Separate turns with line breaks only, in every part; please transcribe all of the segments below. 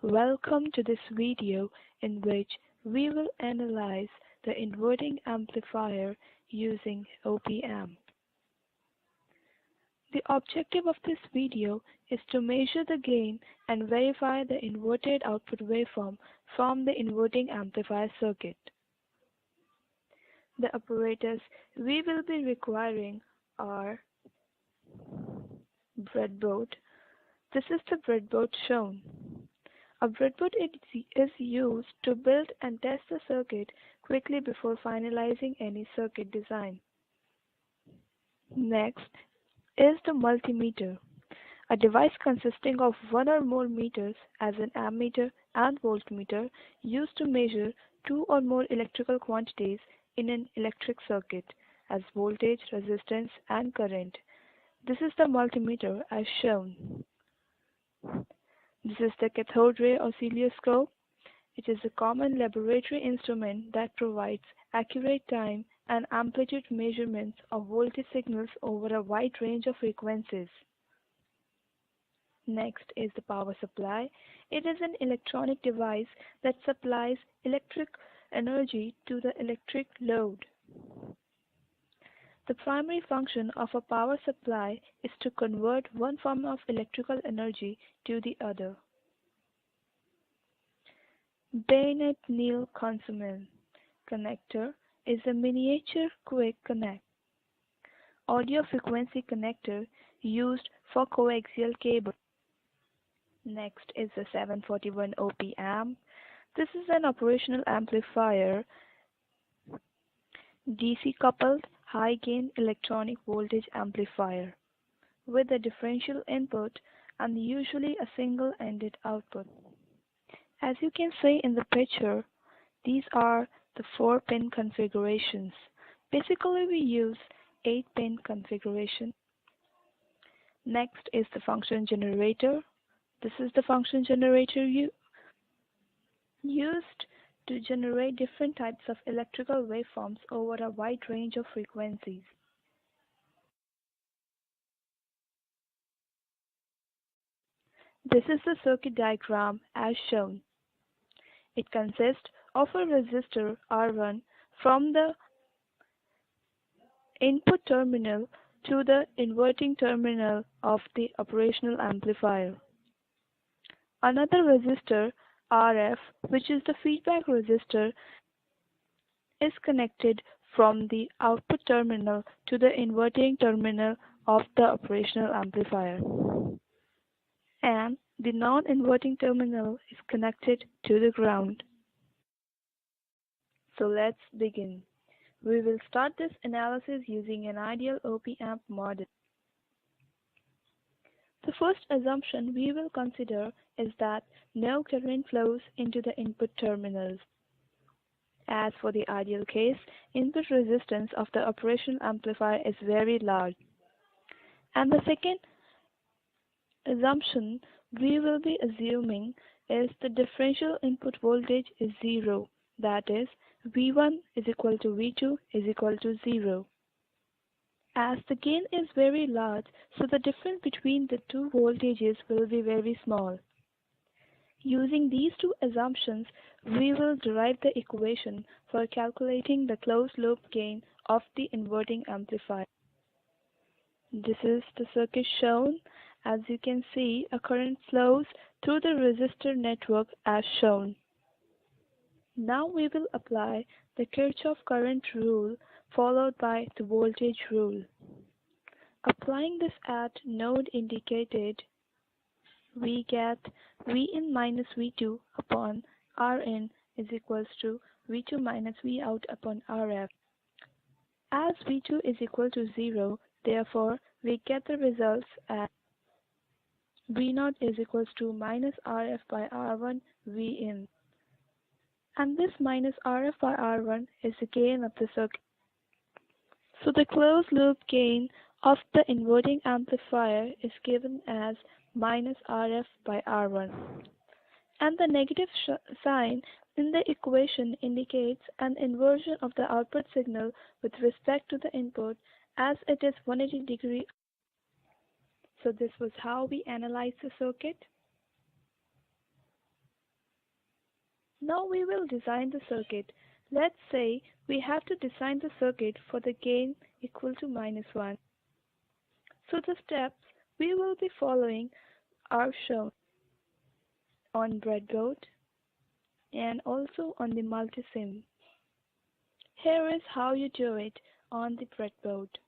Welcome to this video in which we will analyze the inverting amplifier using opamp. The objective of this video is to measure the gain and verify the inverted output waveform from the inverting amplifier circuit. The apparatus we will be requiring are breadboard. This is the breadboard shown. A breadboard is used to build and test the circuit quickly before finalizing any circuit design. Next is the multimeter, a device consisting of one or more meters as an ammeter and voltmeter used to measure two or more electrical quantities in an electric circuit as voltage, resistance, and current. This is the multimeter as shown. This is the cathode ray oscilloscope. It is a common laboratory instrument that provides accurate time and amplitude measurements of voltage signals over a wide range of frequencies. Next is the power supply. It is an electronic device that supplies electric energy to the electric load. The primary function of a power supply is to convert one form of electrical energy to the other. Bayonet-Neal-Consumer connector is a miniature quick connect audio frequency connector used for coaxial cable. Next is the 741 opamp. This is an operational amplifier, DC coupled high-gain electronic voltage amplifier with a differential input and usually a single-ended output. As you can see in the picture, these are the 4-pin configurations. Basically, we use 8-pin configuration. Next is the function generator. This is the function generator used to generate different types of electrical waveforms over a wide range of frequencies. This is the circuit diagram as shown. It consists of a resistor R1 from the input terminal to the inverting terminal of the operational amplifier. Another resistor RF, which is the feedback resistor, is connected from the output terminal to the inverting terminal of the operational amplifier. And the non-inverting terminal is connected to the ground. So let's begin. We will start this analysis using an ideal opamp model. The first assumption we will consider is that no current flows into the input terminals. As for the ideal case, input resistance of the operational amplifier is very large. And the second assumption we will be assuming is the differential input voltage is zero. That is, V1 is equal to V2 is equal to 0. As the gain is very large, so the difference between the two voltages will be very small. Using these two assumptions, we will derive the equation for calculating the closed-loop gain of the inverting amplifier. This is the circuit shown. As you can see, a current flows through the resistor network as shown. Now we will apply the Kirchhoff current rule followed by the voltage rule. Applying this at node indicated, we get Vin minus V2 upon Rn is equals to V2 minus Vout upon Rf. As V2 is equal to 0, therefore we get the results as V0 is equals to minus Rf by R1 Vin. And this minus Rf by R1 is the gain of the circuit. So the closed loop gain of the inverting amplifier is given as minus Rf by R1. And the negative sign in the equation indicates an inversion of the output signal with respect to the input as it is 180 degree. So this was how we analyzed the circuit. Now we will design the circuit. Let's say we have to design the circuit for the gain equal to -1. So the steps we will be following are shown on breadboard and also on the multisim. Here is how you do it on the breadboard.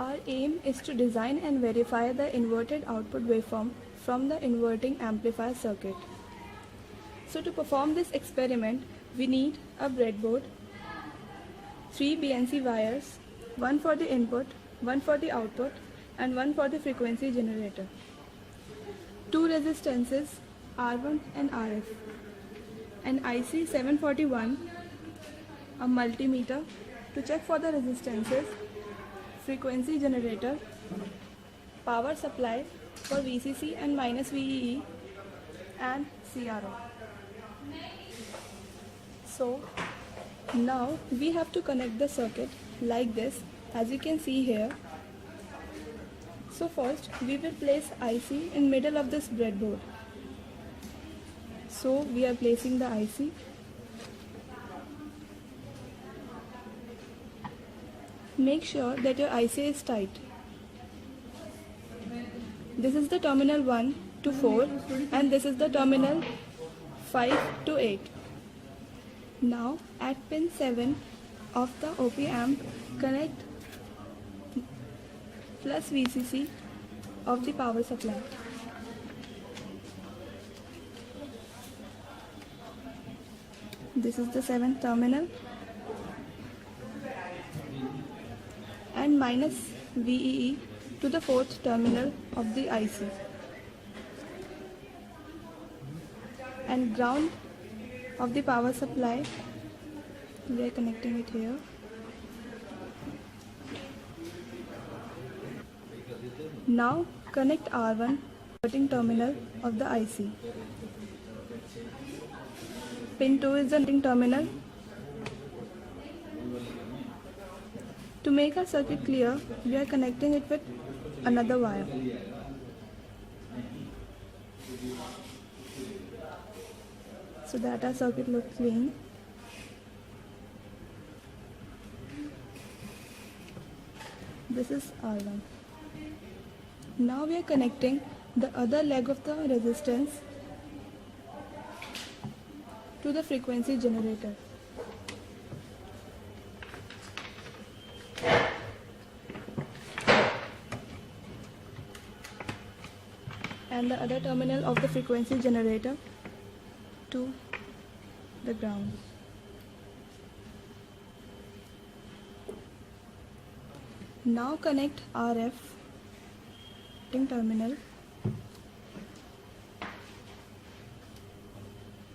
Our aim is to design and verify the inverted output waveform from the inverting amplifier circuit. So to perform this experiment, we need a breadboard, 3 BNC wires, one for the input, one for the output, and one for the frequency generator. Two resistances, R1 and RF, an IC 741, a multimeter to check for the resistances, frequency generator, power supply for VCC and -VEE, and CRO. So now we have to connect the circuit like this, as you can see here. So first we will place IC in middle of this breadboard. So we are placing the IC. Make sure that your IC is tight. This is the terminal 1 to 4 and this is the terminal 5 to 8. Now at pin 7 of the opamp, connect plus VCC of the power supply. This is the 7th terminal, and minus VEE to the 4th terminal of the IC, and ground of the power supply, we are connecting it here. Now connect R1 inverting terminal of the IC. Pin 2 is the inverting terminal. To make our circuit clear, we are connecting it with another wire. So that our circuit looks clean. This is R1. Now we are connecting the other leg of the resistance to the frequency generator. And the other terminal of the frequency generator to the ground. Now connect RF terminal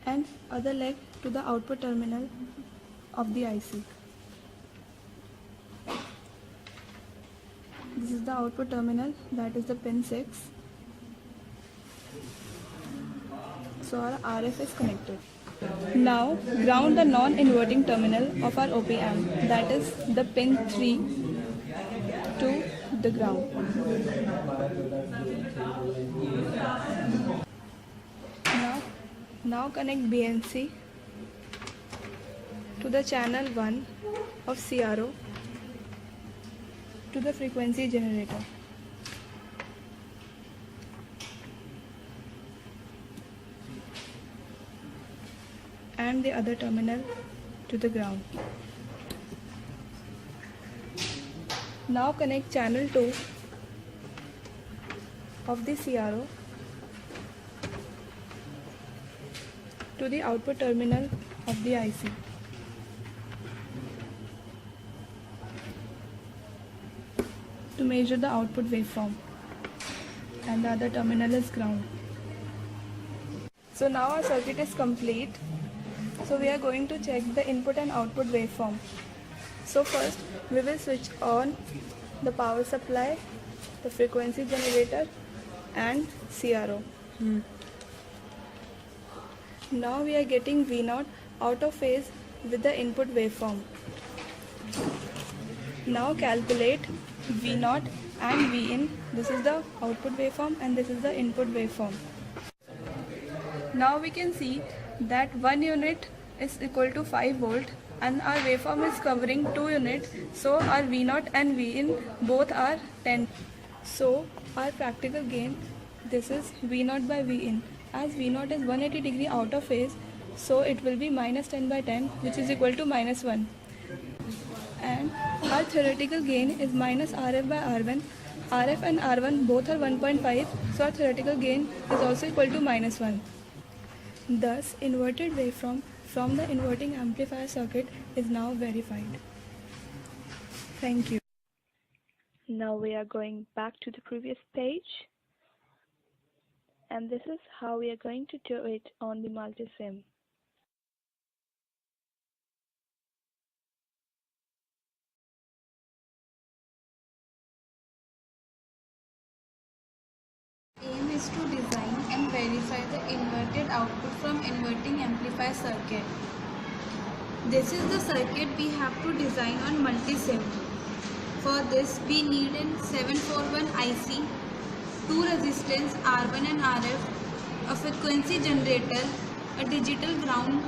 and other leg to the output terminal of the IC. This is the output terminal, that is the pin 6. So our RF is connected. Now ground the non-inverting terminal of our op-amp, that is the pin 3 to the ground. Now connect BNC to the channel 1 of CRO to the frequency generator. And the other terminal to the ground. Now connect channel 2 of the CRO to the output terminal of the IC. To measure the output waveform, and the other terminal is ground. So now our circuit is complete. So we are going to check the input and output waveform. So first we will switch on the power supply, the frequency generator and CRO. Now we are getting V0 out of phase with the input waveform. Now calculate V0
and Vin. This is the output waveform and this is the input waveform. Now we can see that 1 unit is equal to 5 volt and our waveform is covering 2 units, so our V0 and Vin both are 10. So our practical gain, this is V0 by Vin. As V0 is 180 degree out of phase, so it will be minus 10 by 10, which is equal to minus 1. And our theoretical gain is minus RF by R1. RF and R1 both are 1.5, so our theoretical gain is also equal to minus 1. Thus, inverted waveform from the inverting amplifier circuit is now verified. Thank you.
Now we are going back to the previous page, and this is how we are going to do it on the multisim.
Aim is to design and verify the inverted output from inverting amplifier circuit. This is the circuit we have to design on multisim. For this we need an 741 IC, two resistance R1 and RF, a frequency generator, a digital ground,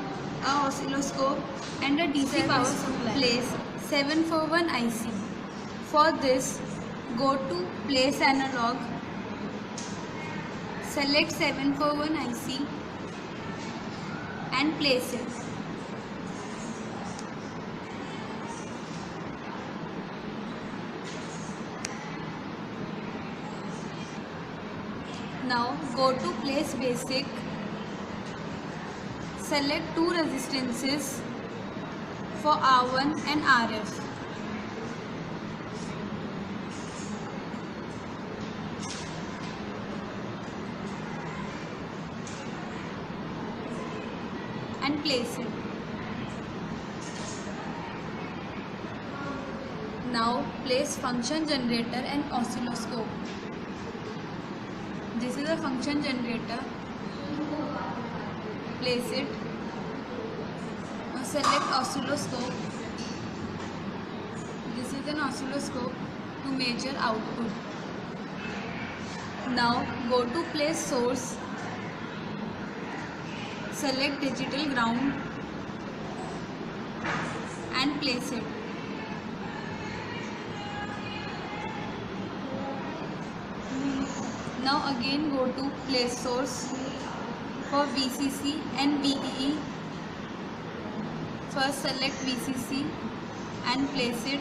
a oscilloscope and a DC power supply. Place 741 IC. For this, go to place analog. Select 741 IC and place it. Now go to place basic. Select two resistances for R1 and RF. And place it. Now place function generator and oscilloscope. This is a function generator. Place it. Now select oscilloscope. This is an oscilloscope to measure output. Now go to place source. Select digital ground and place it. Now again go to place source for VCC and VEE. First select VCC and place it.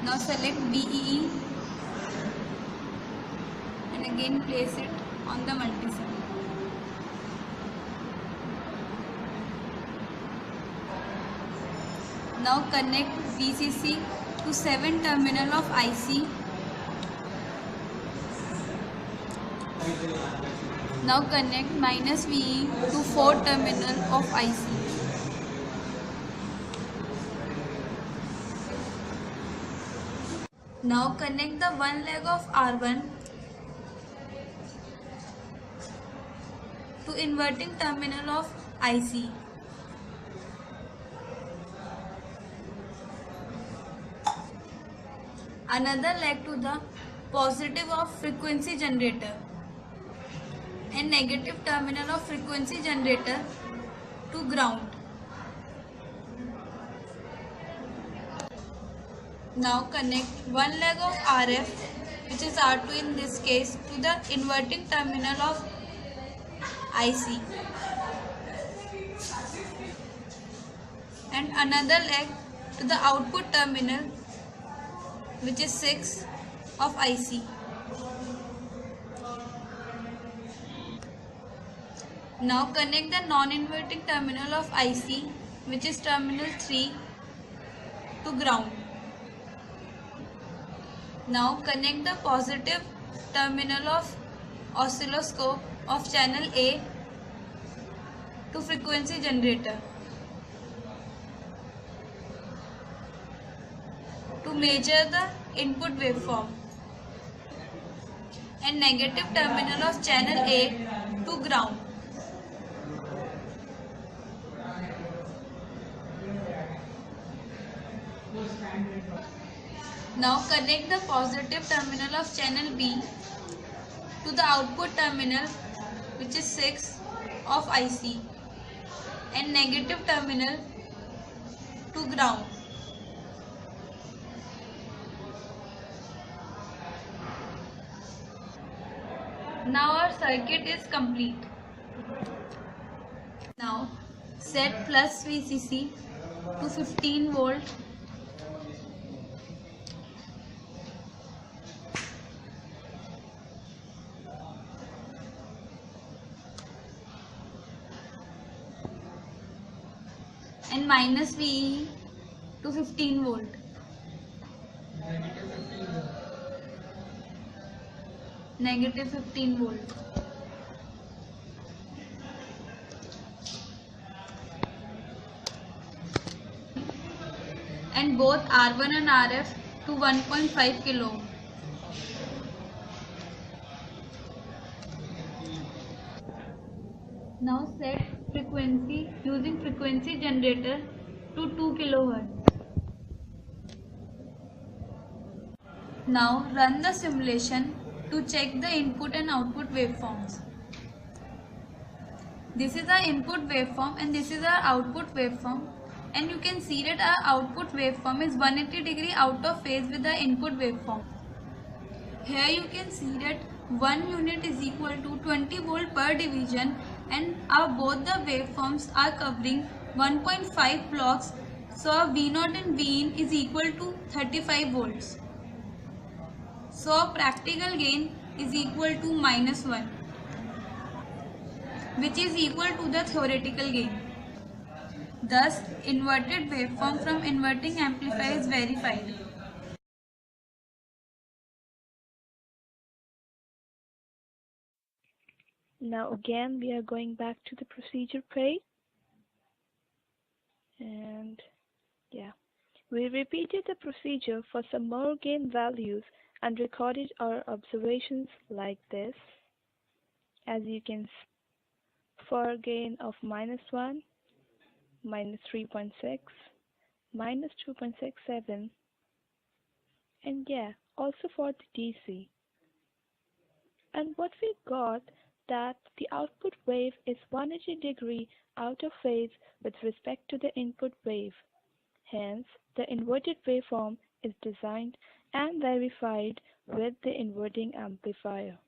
Now select VEE and again place it on the multisim. Now connect VCC to 7 terminal of IC. Now connect minus VE to 4 terminal of IC. Now connect the one leg of R1 to inverting terminal of IC. Another leg to the positive of frequency generator and negative terminal of frequency generator to ground. Now connect one leg of RF, which is R2 in this case, to the inverting terminal of IC and another leg to the output terminal, which is 6 of IC. Now connect the non-inverting terminal of IC, which is terminal 3, to ground. Now connect the positive terminal of oscilloscope of channel A to frequency generator to measure the input waveform, and negative terminal of channel A to ground. Now connect the positive terminal of channel B to the output terminal, which is 6 of IC, and negative terminal to ground. Now our circuit is complete. Now set plus VCC to 15 volt and minus VE to 15 volt. Negative 15 volt. And both R1 and RF to 1.5 kilo. Now set frequency using frequency generator to 2 kHz. Now run the simulation to check the input and output waveforms. This is our input waveform and this is our output waveform, and you can see that our output waveform is 180 degree out of phase with the input waveform. Here you can see that 1 unit is equal to 20 volt per division, and both the waveforms are covering 1.5 blocks, so our V0 and Vin is equal to 35 volts. So our practical gain is equal to -1, which is equal to the theoretical gain. Thus, inverted waveform from inverting amplifier is verified.
Now again we are going back to the procedure page, and we repeated the procedure for some more gain values and recorded our observations like this. As you can see, for gain of -1, -3.6, -2.67, and also for the DC. And what we got, that the output wave is 180 degree out of phase with respect to the input wave. Hence, the inverted waveform is designed and verified with the inverting amplifier.